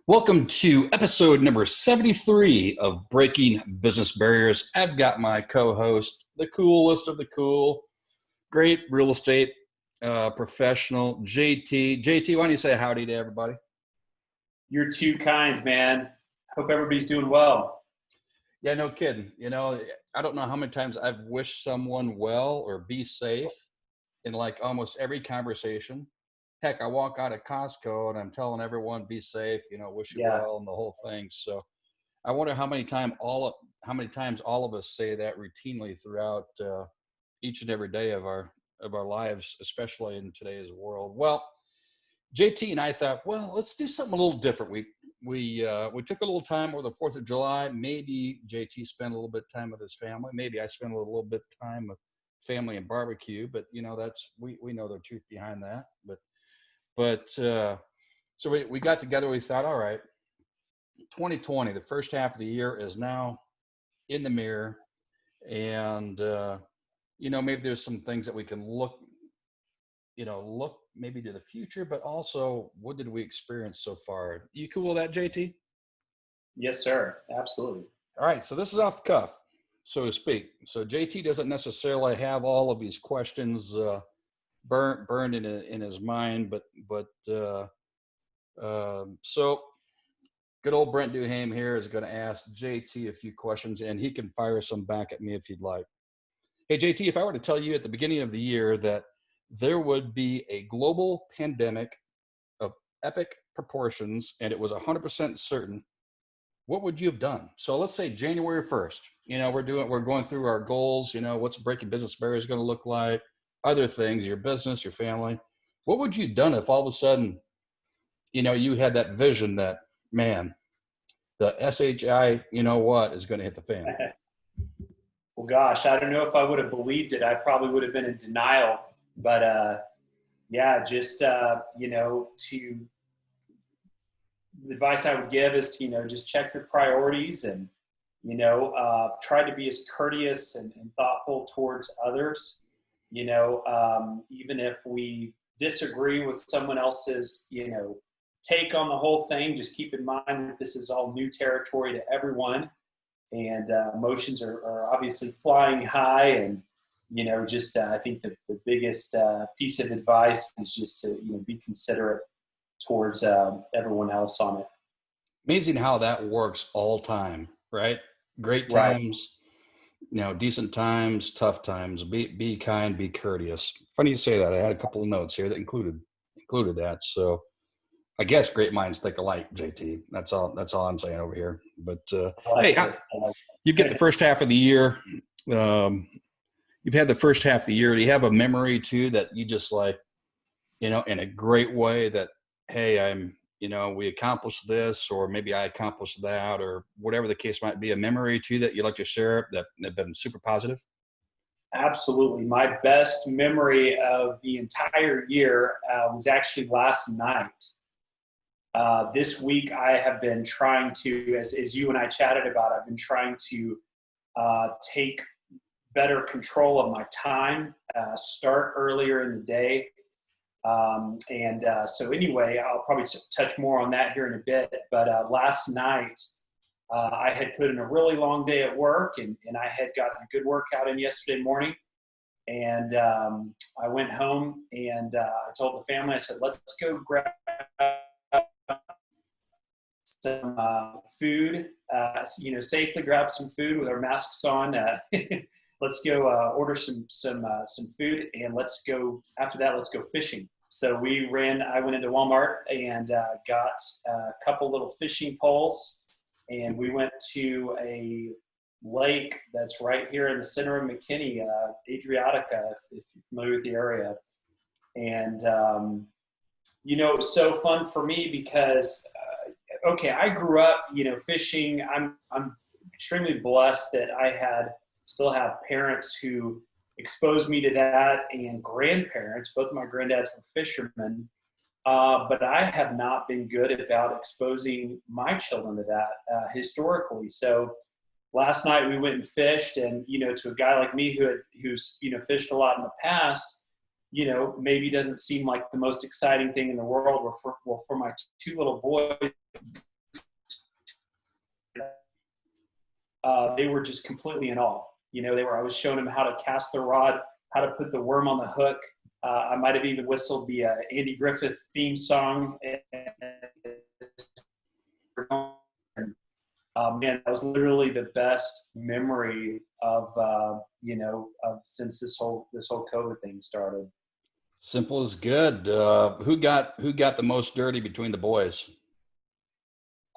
Welcome to episode number 73 of Breaking Business Barriers. I've got my co-host, the coolest of the cool, great real estate professional, JT. JT, why don't you say howdy to everybody? You're too kind, man. Hope everybody's doing well. Yeah, no kidding. I don't know how many times I've wished someone well or be safe in like almost every conversation. Heck, I walk out of Costco and I'm telling everyone be safe, wish you Yeah, well and the whole thing. So I wonder how many times all of us say that routinely throughout each and every day of our lives, especially in today's world. Well, JT and I thought, well, let's do something a little different. We took a little time over the 4th of July. Maybe JT spent a little bit of time with his family. Maybe I spent a little bit of time with family and barbecue. But that's we know the truth behind that. But so we got together. We thought, all right, 2020, the first half of the year is now in the mirror, and maybe there's some things that we can look maybe to the future, but also what did we experience so far? You cool with that, JT? yes, sir. Absolutely. All right, so this is off the cuff, so to speak. So JT doesn't necessarily have all of these questions burned in his mind, so good old Brent Duhaime here is going to ask JT a few questions, and he can fire some back at me if you'd like. Hey, JT, if I were to tell you at the beginning of the year that there would be a global pandemic of epic proportions and it was 100% certain, what would you have done? So let's say January 1st, we're going through our goals, what's breaking business barriers going to look like, other things, your business, your family. What would you have done if all of a sudden, you had that vision that, man, the SHI, is going to hit the fan? Well, gosh, I don't know if I would have believed it. I probably would have been in denial. But yeah, just to the advice I would give is to just check your priorities and try to be as courteous and thoughtful towards others. Even if we disagree with someone else's take on the whole thing, just keep in mind that this is all new territory to everyone, and emotions are obviously flying high. And I think the biggest piece of advice is just to be considerate towards everyone else on it. Amazing how that works all time, right? Great Right. times, decent times, tough times. Be kind, be courteous. Funny you say that. I had a couple of notes here that included that. So I guess great minds think alike, JT. That's all. That's all I'm saying over here. But I like hey, it. I like you've got the first half of the year. Um, you've had the first half of the year. Do you have a memory too that you just like, in a great way that, hey, we accomplished this, or maybe I accomplished that, or whatever the case might be, a memory too that you'd like to share that have been super positive? Absolutely. My best memory of the entire year was actually last night. This week, I have been trying to, as you and I chatted about, I've been trying to take better control of my time, start earlier in the day. So anyway, I'll probably touch more on that here in a bit. But last night, I had put in a really long day at work, and I had gotten a good workout in yesterday morning. And I went home and I told the family, I said, let's go grab some food, safely grab some food with our masks on. Let's go order some food, and let's go, after that, let's go fishing. So I went into Walmart and got a couple little fishing poles, and we went to a lake that's right here in the center of McKinney, Adriatica, if you're familiar with the area. And, it was so fun for me because, I grew up, fishing. I'm extremely blessed that I still have parents who exposed me to that, and grandparents. Both of my granddads were fishermen. But I have not been good about exposing my children to that historically. So last night we went and fished, and to a guy like me who's fished a lot in the past, maybe doesn't seem like the most exciting thing in the world. Well, for my two little boys, they were just completely in awe. I was showing them how to cast the rod, how to put the worm on the hook. I might have even whistled the Andy Griffith theme song. Man, that was literally the best memory of since this whole COVID thing started. Simple is good. Who got the most dirty between the boys?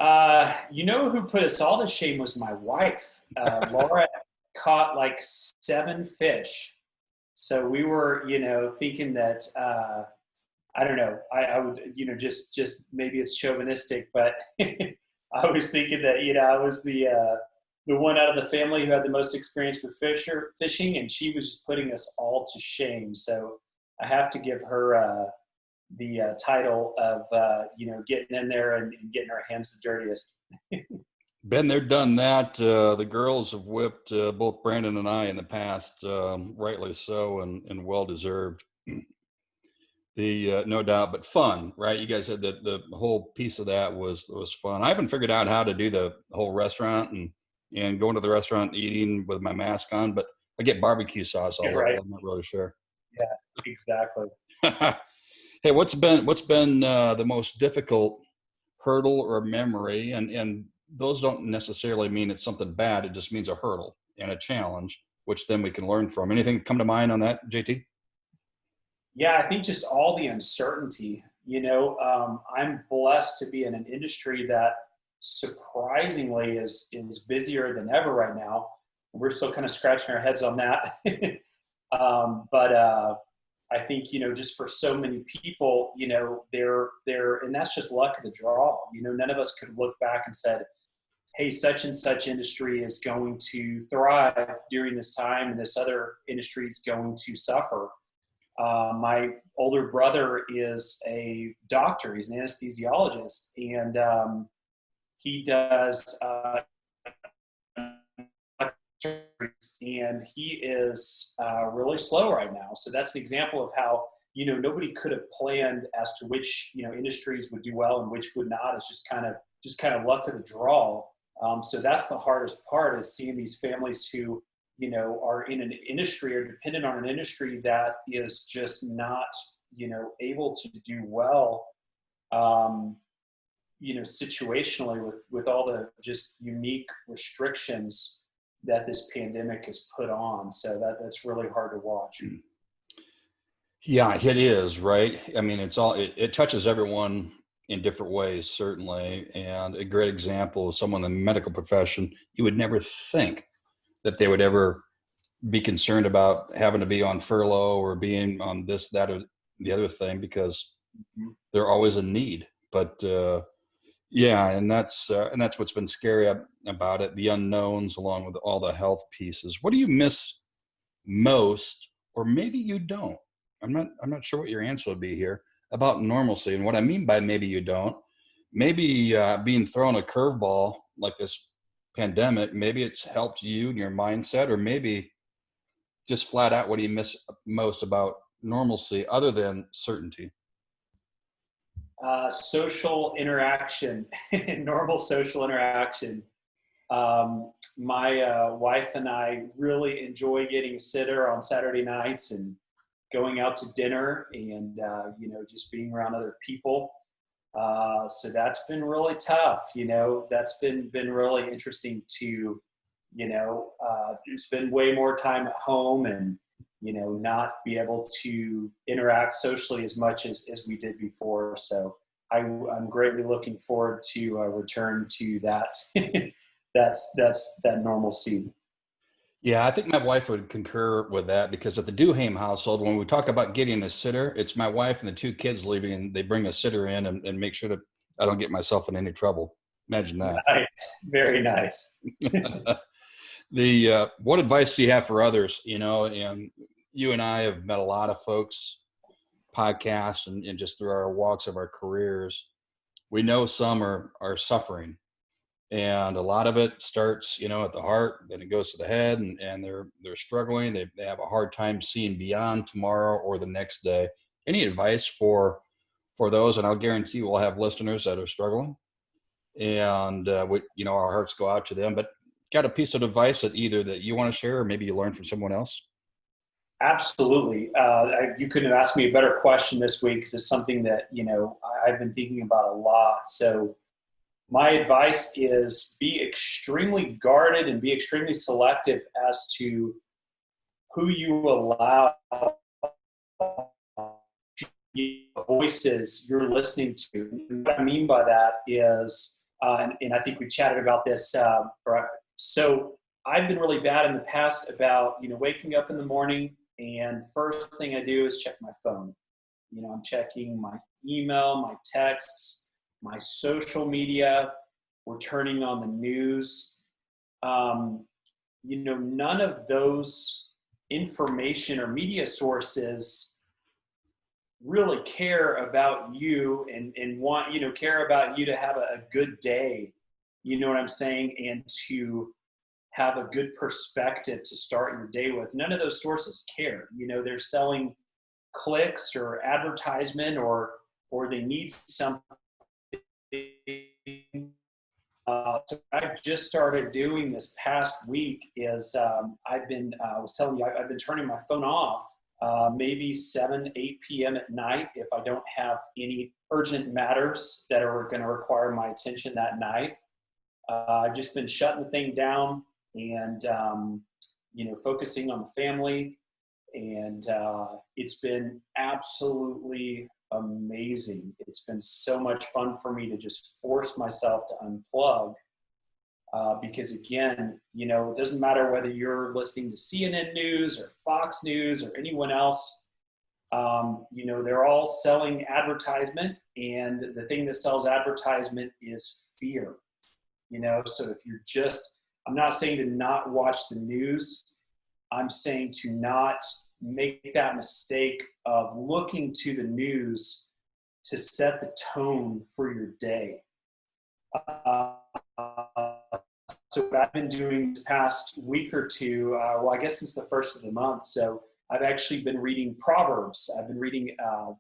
Who put us all to shame was my wife. Laura caught like 7 fish. So we were, thinking that, I don't know, I would, just maybe it's chauvinistic, but I was thinking that, I was the one out of the family who had the most experience with fishing, and she was just putting us all to shame. So I have to give her the title of getting in there and getting our hands the dirtiest. Been there, done that. The girls have whipped both Brandon and I in the past, rightly so, and well deserved. The no doubt, but fun, right? You guys said that the whole piece of that was fun. I haven't figured out how to do the whole restaurant and going to the restaurant and eating with my mask on, but I get barbecue sauce all Yeah, over. right. I'm not really sure. Yeah, exactly. Hey, what's been the most difficult hurdle or memory? And those don't necessarily mean it's something bad. It just means a hurdle and a challenge, which then we can learn from. Anything come to mind on that, JT? Yeah, I think just all the uncertainty. I'm blessed to be in an industry that surprisingly is busier than ever right now. We're still kind of scratching our heads on that. But I think just for so many people, they're and that's just luck of the draw. None of us could look back and said, "Hey, such and such industry is going to thrive during this time, and this other industry is going to suffer." My older brother is a doctor. He's an anesthesiologist, and he does and he is really slow right now. So that's an example of how nobody could have planned as to which industries would do well and which would not. It's just kind of luck of the draw. So that's the hardest part, is seeing these families who are in an industry or dependent on an industry that is just not able to do well. Situationally with all the just unique restrictions that this pandemic has put on. So that's really hard to watch. Yeah, it is, right? I mean, it touches everyone in different ways, certainly. And a great example is someone in the medical profession. You would never think that they would ever be concerned about having to be on furlough or being on this, that, or the other thing, because Mhm. they're always in need. But yeah, and that's what's been scary about it, the unknowns along with all the health pieces. What do you miss most, or maybe you don't? I'm not sure what your answer would be here about normalcy. And what I mean by maybe you don't, maybe being thrown a curveball like this pandemic, maybe it's helped you and your mindset, or maybe just flat out, what do you miss most about normalcy other than certainty? Social interaction, normal social interaction. My wife and I really enjoy getting a sitter on Saturday nights and going out to dinner and just being around other people. So that's been really tough. That's been really interesting to spend way more time at home and not be able to interact socially as much as we did before. So I'm greatly looking forward to return to that. that's that normalcy. Yeah, I think my wife would concur with that, because at the Duhaime household, when we talk about getting a sitter, it's my wife and the two kids leaving, and they bring a sitter in and make sure that I don't get myself in any trouble. Imagine that. Nice, very nice. The what advice do you have for others? And you and I have met a lot of folks, podcasts, and just through our walks of our careers. We know some are suffering, and a lot of it starts at the heart, then it goes to the head, and they're struggling. They have a hard time seeing beyond tomorrow or the next day. Any advice for those? And I'll guarantee we'll have listeners that are struggling, and our hearts go out to them. But got a piece of advice that either that you want to share or maybe you learned from someone else? Absolutely. You couldn't have asked me a better question this week because it's something that, I've been thinking about a lot. So my advice is be extremely guarded and be extremely selective as to who you allow voices you're listening to. And what I mean by that is, and I think we chatted about this. So I've been really bad in the past about waking up in the morning and first thing I do is check my phone. I'm checking my email, my texts, my social media. We're turning on the news. None of those information or media sources really care about you and want care about you to have a good day, you know what I'm saying, and to have a good perspective to start your day with. None of those sources care. They're selling clicks or advertisement, or they need something. So I just started doing this past week is I was telling you, I've been turning my phone off maybe 7, 8 p.m. at night if I don't have any urgent matters that are going to require my attention that night. I've just been shutting the thing down and, focusing on the family. And it's been absolutely amazing. It's been so much fun for me to just force myself to unplug. Because again, it doesn't matter whether you're listening to CNN News or Fox News or anyone else, they're all selling advertisement, and the thing that sells advertisement is fear. So if I'm not saying to not watch the news. I'm saying to not make that mistake of looking to the news to set the tone for your day. So what I've been doing this past week or two, I guess since the first of the month, so I've actually been reading Proverbs. I've been reading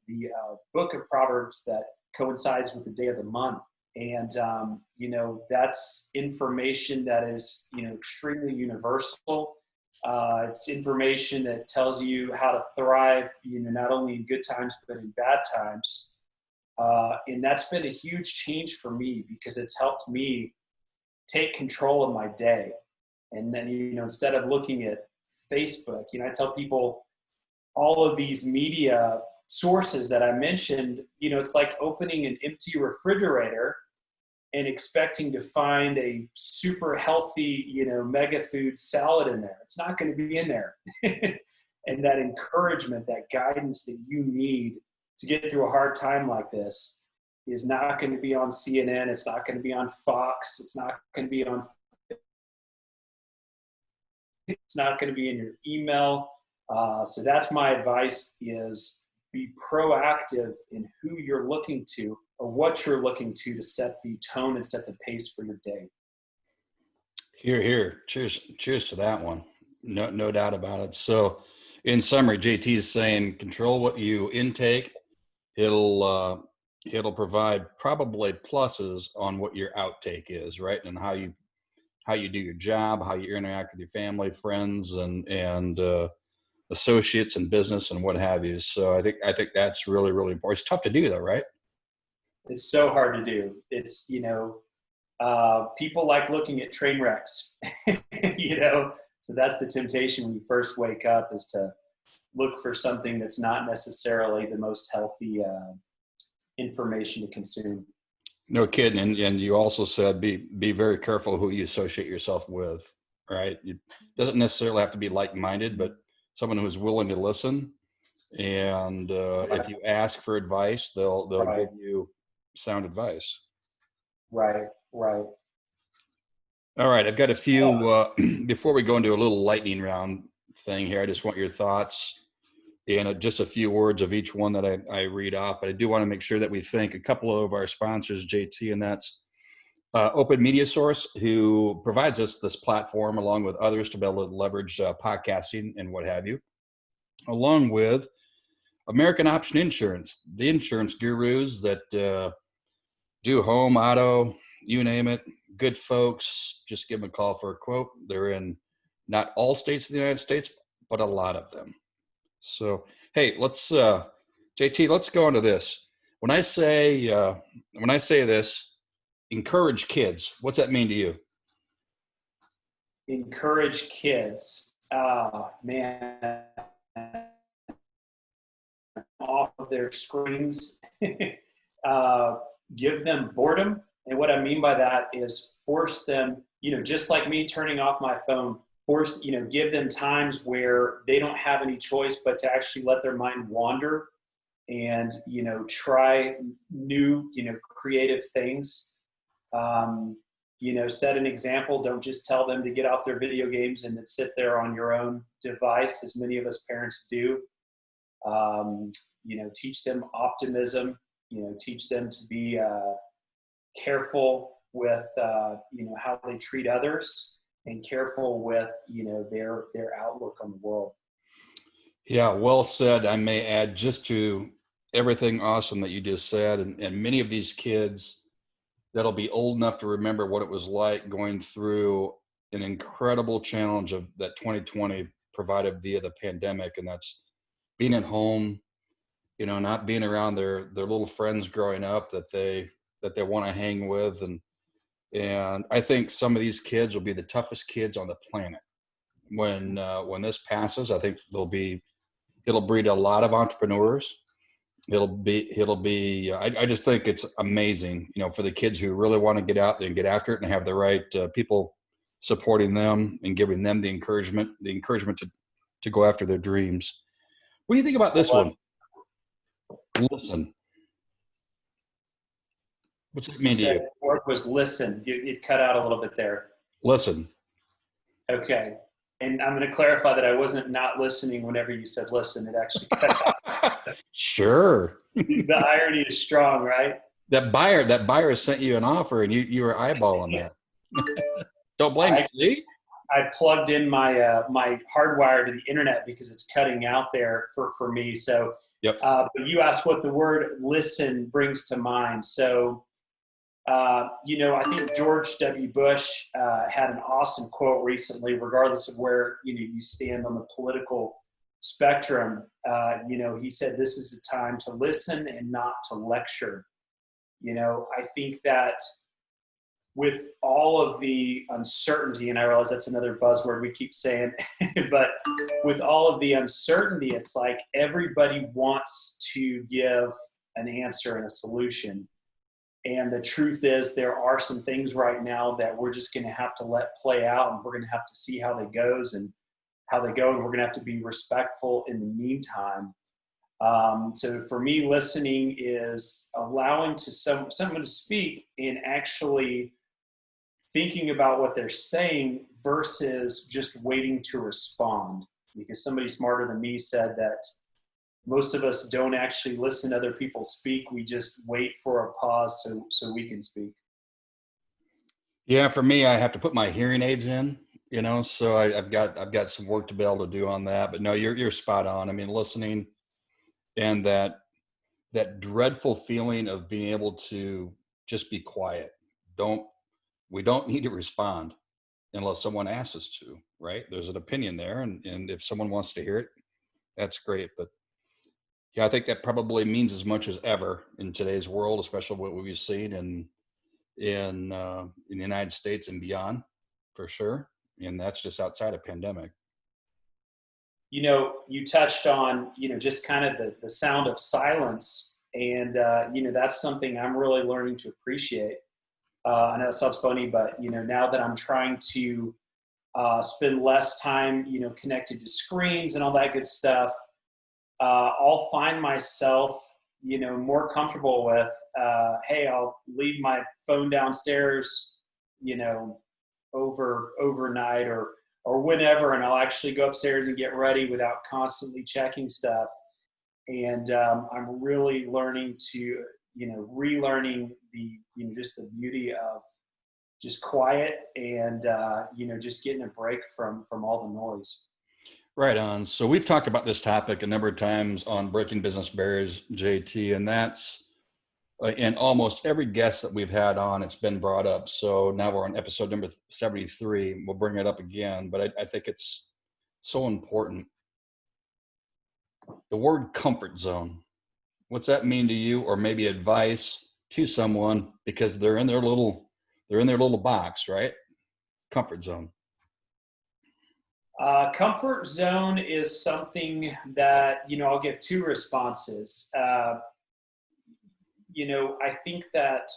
the book of Proverbs that coincides with the day of the month. And, that's information that is, extremely universal. It's information that tells you how to thrive, not only in good times, but in bad times. And that's been a huge change for me because it's helped me take control of my day. And then, instead of looking at Facebook, I tell people all of these media sources that I mentioned, it's like opening an empty refrigerator and expecting to find a super healthy, mega food salad in there. It's not going to be in there. And that encouragement, that guidance that you need to get through a hard time like this is not going to be on CNN. It's not going to be on Fox. It's not going to be on, it's not going to be in your email. So that's my advice is be proactive in who you're looking to or what you're looking to set the tone and set the pace for your day. Here, here. Cheers to that one. No doubt about it. So, in summary, JT is saying control what you intake. It'll provide probably pluses on what your outtake is, right? And how you do your job, how you interact with your family, friends, and associates and business and what have you. So I think that's really, really important. It's tough to do though, right? It's so hard to do. It's, people like looking at train wrecks, so that's the temptation when you first wake up is to look for something that's not necessarily the most healthy information to consume. No kidding. And you also said be very careful who you associate yourself with, right? It doesn't necessarily have to be like-minded, but someone who's willing to listen. And if you ask for advice, they'll Right. give you sound advice. Right. All right, I've got a few, before we go into a little lightning round thing here, I just want your thoughts and just a few words of each one that I read off, but I do want to make sure that we thank a couple of our sponsors, JT, and that's Open Media Source, who provides us this platform along with others to be able to leverage podcasting and what have you, along with American Option Insurance, the insurance gurus that do home, auto, you name it, good folks. Just give them a call for a quote. They're in not all states in the United States, but a lot of them. So, hey, let's JT, let's go into this. When I say this, encourage kids. What's that mean to you? Encourage kids. Man, off of their screens. uh, Give them boredom. And what I mean by that is force them, just like me turning off my phone, give them times where they don't have any choice but to actually let their mind wander and, try new, creative things. Set an example. Don't just tell them to get off their video games and then sit there on your own device, as many of us parents do. Teach them optimism, teach them to be careful with, how they treat others and careful with, their outlook on the world. Yeah, well said. I may add just to everything awesome that you just said. And many of these kids that'll be old enough to remember what it was like going through an incredible challenge of that 2020 provided via the pandemic. And that's being at home, not being around their little friends growing up that they want to hang with. And I think some of these kids will be the toughest kids on the planet when this passes. I think it'll breed a lot of entrepreneurs. I just think it's amazing, for the kids who really want to get out there and get after it and have the right people supporting them and giving them the encouragement to go after their dreams. What do you think about this one? Listen. What's it mean to you? The word was listen. It cut out a little bit there. Listen. Okay. And I'm going to clarify that I wasn't not listening whenever you said listen. It actually cut out. Sure. The irony is strong, right? That buyer sent you an offer and you were eyeballing that. Don't blame me. See? I plugged in my my hardwire to the internet because it's cutting out there for me. So, yep. But you asked what the word listen brings to mind. So, I think George W. Bush had an awesome quote recently, regardless of where, you stand on the political spectrum. He said, this is a time to listen and not to lecture. I think that with all of the uncertainty, and I realize that's another buzzword we keep saying, but with all of the uncertainty, it's like everybody wants to give an answer and a solution. And the truth is there are some things right now that we're just going to have to let play out, and we're going to have to see how they go, and we're going to have to be respectful in the meantime. So for me, listening is allowing to someone to speak and actually thinking about what they're saying versus just waiting to respond. Because somebody smarter than me said that most of us don't actually listen to other people speak. We just wait for a pause so we can speak. Yeah, for me, I have to put my hearing aids in, so I've got some work to be able to do on that. But no, you're spot on. I mean, listening and that dreadful feeling of being able to just be quiet. We don't need to respond unless someone asks us to, right? There's an opinion there. And if someone wants to hear it, that's great. But yeah, I think that probably means as much as ever in today's world, especially what we've seen in the United States and beyond, for sure. And that's just outside of pandemic. You touched on, just kind of the sound of silence. And, that's something I'm really learning to appreciate. I know it sounds funny, but, now that I'm trying to spend less time, connected to screens and all that good stuff, I'll find myself, more comfortable with, hey, I'll leave my phone downstairs, overnight or whenever, and I'll actually go upstairs and get ready without constantly checking stuff. And I'm really learning to, relearning the, just the beauty of just quiet and, just getting a break from all the noise. Right on. So we've talked about this topic a number of times on Breaking Business Barriers, JT, and that's And almost every guest that we've had on, it's been brought up. So now we're on episode number 73. We'll bring it up again, but I think it's so important. The word comfort zone. What's that mean to you, or maybe advice to someone because they're in their little box, right? Comfort zone. Comfort zone is something that, I'll give two responses. I think that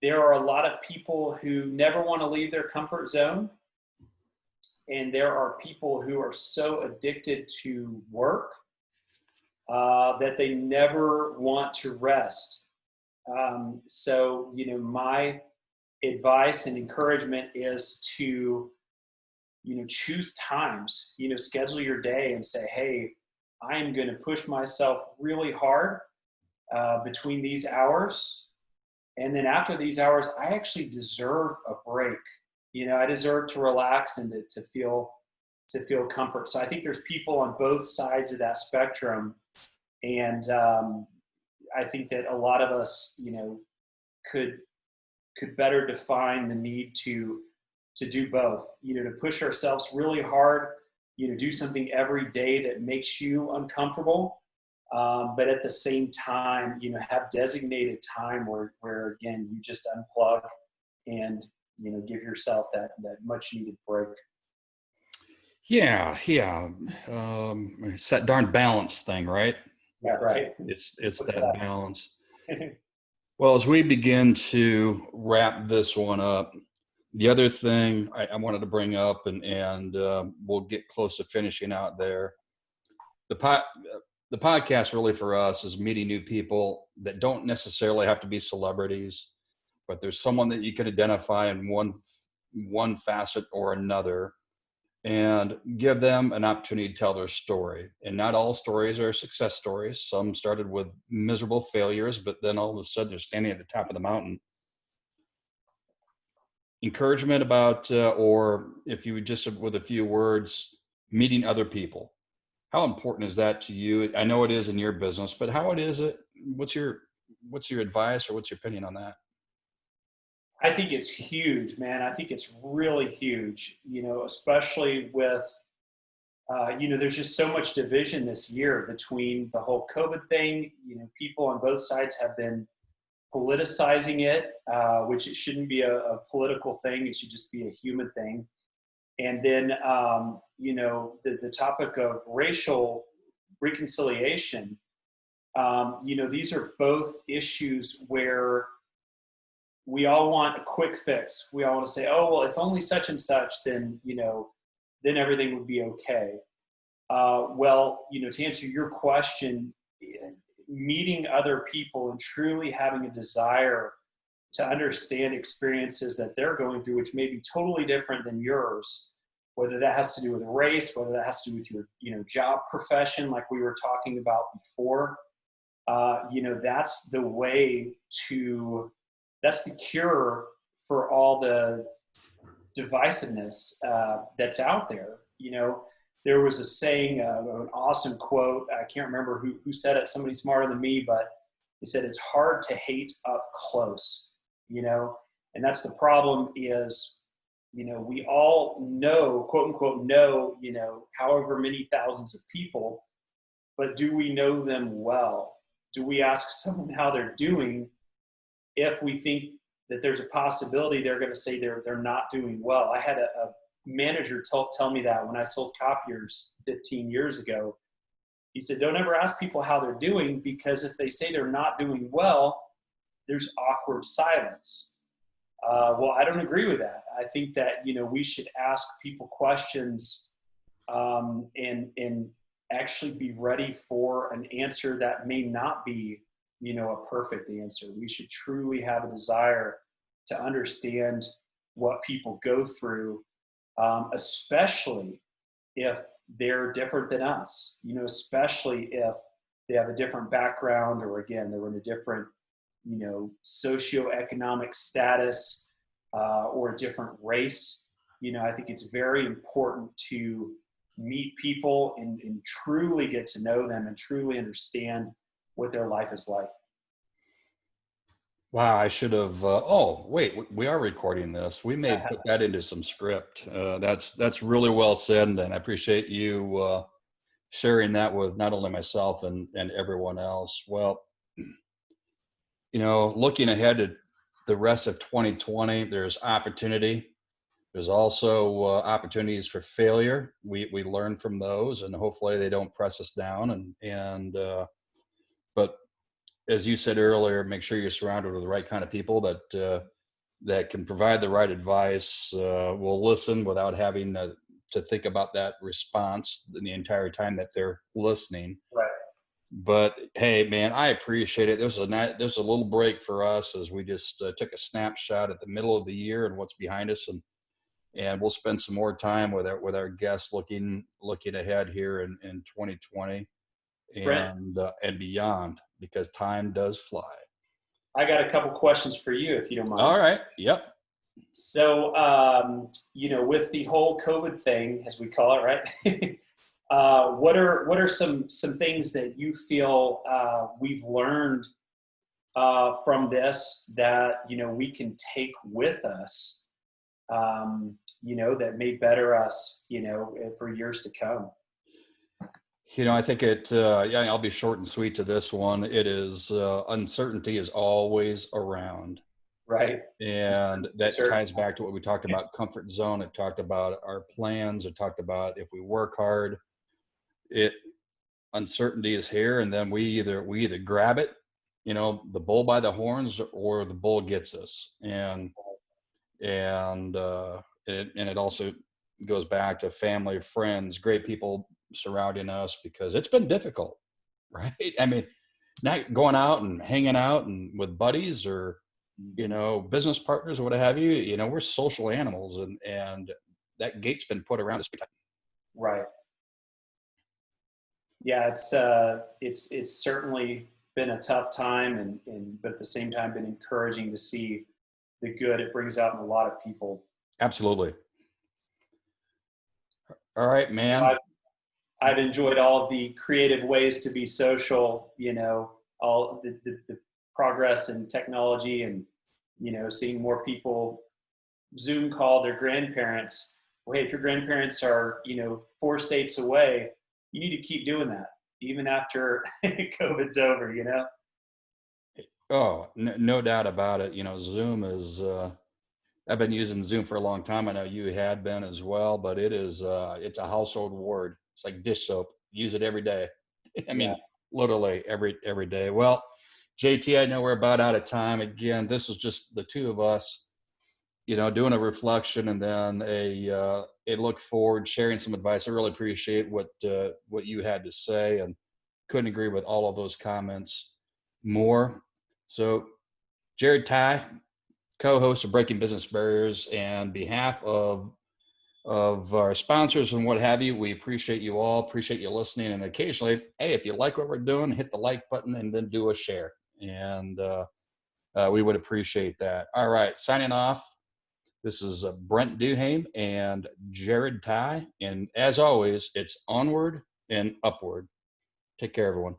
there are a lot of people who never want to leave their comfort zone. And there are people who are so addicted to work that they never want to rest. My advice and encouragement is to, choose times, schedule your day and say, hey, I am going to push myself really hard between these hours. And then after these hours, I actually deserve a break. I deserve to relax and to feel comfort. So I think there's people on both sides of that spectrum. And I think that a lot of us, could better define the need to do both, to push ourselves really hard, do something every day that makes you uncomfortable. But at the same time, have designated time where again, you just unplug and, give yourself that much needed break. Yeah, yeah. It's that darn balance thing, right? Yeah, right. It's that balance. Well, as we begin to wrap this one up, the other thing I wanted to bring up, and we'll get close to finishing out there. The the podcast really for us is meeting new people that don't necessarily have to be celebrities, but there's someone that you can identify in one facet or another, and give them an opportunity to tell their story. And not all stories are success stories. Some started with miserable failures, but then all of a sudden they're standing at the top of the mountain. Encouragement about, or if you would just with a few words, meeting other people. How important is that to you? I know it is in your business, but how it is it? What's your advice or what's your opinion on that? I think it's huge, man. I think it's really huge, especially with, there's just so much division this year between the whole COVID thing. People on both sides have been politicizing it, which it shouldn't be a political thing. It should just be a human thing. And then, the topic of racial reconciliation, these are both issues where we all want a quick fix. We all want to say, oh, well, if only such and such, then, then everything would be okay. To answer your question, meeting other people and truly having a desire to understand experiences that they're going through, which may be totally different than yours, whether that has to do with race, whether that has to do with your, job profession, like we were talking about before, that's the way that's the cure for all the divisiveness that's out there. There was a saying, an awesome quote. I can't remember who said it. Somebody smarter than me, but he said, it's hard to hate up close, and that's the problem is, we all know, quote unquote, know, however many thousands of people, but do we know them well? Do we ask someone how they're doing if we think that there's a possibility they're going to say they're not doing well? I had a manager tell me that when I sold copiers 15 years ago. He said, don't ever ask people how they're doing, because if they say they're not doing well, there's awkward silence. Well, I don't agree with that. I think that, we should ask people questions and actually be ready for an answer that may not be, a perfect answer. We should truly have a desire to understand what people go through, especially if they're different than us, especially if they have a different background, or again, they're in a different, socioeconomic status, or a different race. I think it's very important to meet people and truly get to know them and truly understand what their life is like. Wow, I should have. Oh, wait, we are recording this. We may put that into some script. That's really well said, and I appreciate you sharing that with not only myself and everyone else. Well, looking ahead to the rest of 2020, there's opportunity. There's also opportunities for failure. We learn from those, and hopefully they don't press us down. But as you said earlier, make sure you're surrounded with the right kind of people that can provide the right advice. Will listen without having to think about that response the entire time that they're listening. Right. But hey, man, I appreciate it. There's a little break for us as we just took a snapshot at the middle of the year and what's behind us, and we'll spend some more time with our guests looking ahead here in 2020 Brent, and beyond, because time does fly. I got a couple questions for you, if you don't mind. All right. Yep. So, with the whole COVID thing, as we call it, right? What are some things that you feel we've learned from this that we can take with us, that may better us, for years to come? I think yeah, I'll be short and sweet to this one. It is uncertainty is always around. Right. And that Certain. ties back to what we talked about comfort zone. It talked about our plans. It talked about if we work hard, it uncertainty is here. And then we either grab it, the bull by the horns, or the bull gets us. And it also goes back to family, friends, great people surrounding us, because it's been difficult, right? I mean, not going out and hanging out and with buddies or business partners or what have you. We're social animals, and that gate's been put around us. Right. Yeah, it's certainly been a tough time, and but at the same time been encouraging to see the good it brings out in a lot of people. Absolutely. All right, You know, man. I've enjoyed all of the creative ways to be social. All the progress in technology, and seeing more people Zoom call their grandparents. Well, hey, if your grandparents are 4 states away, you need to keep doing that even after COVID's over. Oh, no doubt about it. Zoom is I've been using Zoom for a long time. I know you had been as well, but it's a household word. It's like dish soap. Use it every day. I Yeah. mean, literally every day. Well, JT, I know we're about out of time. Again, this was just the two of us, doing a reflection and then a look forward, sharing some advice. I really appreciate what you had to say, and couldn't agree with all of those comments more. So, Jared Ty, co-host of Breaking Business Barriers, and behalf of our sponsors and what have you, we appreciate you all, appreciate you listening, and occasionally, hey, if you like what we're doing, hit the like button and then do a share, and we would appreciate that. All right, signing off. This is Brent Duhaime and Jared Ty, and as always, it's onward and upward. Take care, everyone.